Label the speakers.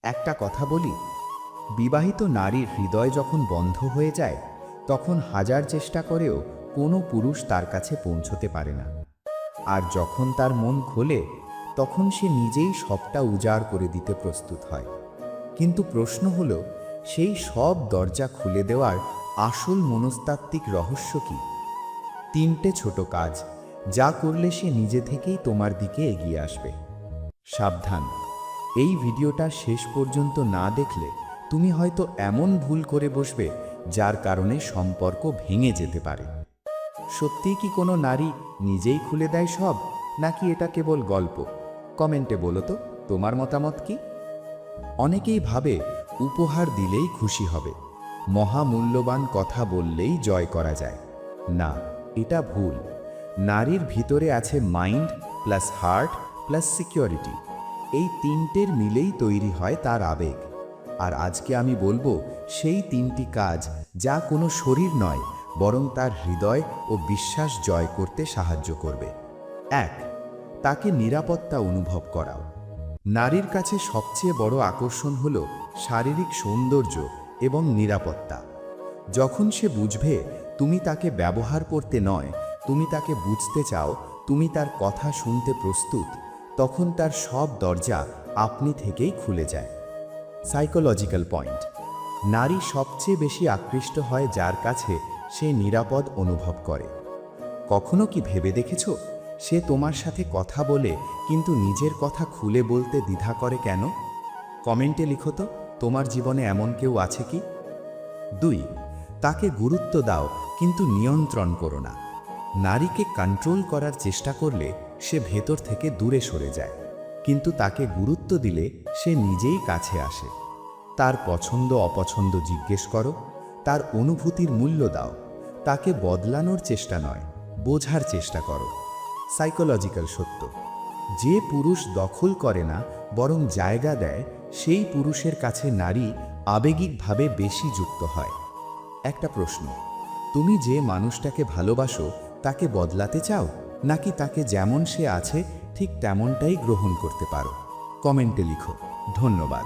Speaker 1: একটা কথা বলি, বিবাহিত নারীর হৃদয় যখন বন্ধ হয়ে যায় তখন হাজার চেষ্টা করেও কোনো পুরুষ তার কাছে পৌঁছতে পারে না। আর যখন তার মন খোলে তখন সে নিজেই সবটা উজাড় করে দিতে প্রস্তুত হয়। কিন্তু প্রশ্ন হলো, সেই সব দরজা খুলে দেওয়ার আসল মনস্তাত্ত্বিক রহস্য কি? 3টে ছোট কাজ, যা করলে সে নিজে থেকেই তোমার দিকে এগিয়ে আসবে। সাবধান, এই ভিডিওটা শেষ পর্যন্ত না দেখলে তুমি হয়তো এমন ভুল করে বসবে যার কারণে সম্পর্ক ভেঙে যেতে পারে। সত্যিই কি কোনো নারী নিজেই খুলে দেয় সব, নাকি এটা কেবল গল্প? কমেন্টে বলো তো তোমার মতামত কি। অনেকেই ভাবে উপহার দিলেই খুশি হবে, মহামূল্যবান কথা বললেই জয় করা যায়। না, এটা ভুল। নারীর ভিতরে আছে mind plus heart plus security. এই 3টের মিলেই তৈরি হয় তার আবেগ। আর আজকে আমি বলবো সেই 3টি কাজ, যা কোনো শরীর নয় বরং তার হৃদয় ও বিশ্বাস জয় করতে সাহায্য করবে। 1. তাকে নিরাপত্তা অনুভব করাও। নারীর কাছে সবচেয়ে বড় আকর্ষণ হল শারীরিক সৌন্দর্য এবং নিরাপত্তা। যখন সে বুঝবে তুমি তাকে ব্যবহার করতে নয়, তুমি তাকে বুঝতে চাও, তুমি তার কথা শুনতে প্রস্তুত, তখন তার সব দরজা আপনি থেকেই খুলে যায়। সাইকোলজিক্যাল পয়েন্ট, নারী সবচেয়ে বেশি আকৃষ্ট হয় যার কাছে সে নিরাপদ অনুভব করে। কখনো কি ভেবে দেখেছো, সে তোমার সাথে কথা বলে কিন্তু নিজের কথা খুলে বলতে দ্বিধা করে কেন? কমেন্টে লিখো তো তোমার জীবনে এমন কেউ আছে কি। 2. তাকে গুরুত্ব দাও কিন্তু নিয়ন্ত্রণ করো না। নারীকে কন্ট্রোল করার চেষ্টা করলে সে ভেতর থেকে দূরে সরে যায়, কিন্তু তাকে গুরুত্ব দিলে সে নিজেই কাছে আসে। তার পছন্দ অপছন্দ জিজ্ঞেস করো, তার অনুভূতির মূল্য দাও। তাকে বদলানোর চেষ্টা নয়, বোঝার চেষ্টা করো। সাইকোলজিক্যাল সত্য, যে পুরুষ দখল করে না বরং জায়গা দেয়, সেই পুরুষের কাছে নারী আবেগিকভাবে বেশি যুক্ত হয়। একটা প্রশ্ন, তুমি যে মানুষটাকে ভালোবাসো তাকে বদলাতে চাও, নাকি তাকে যেমন সে আছে ঠিক তেমনটাই গ্রহণ করতে পারো? কমেন্টে লিখো। ধন্যবাদ।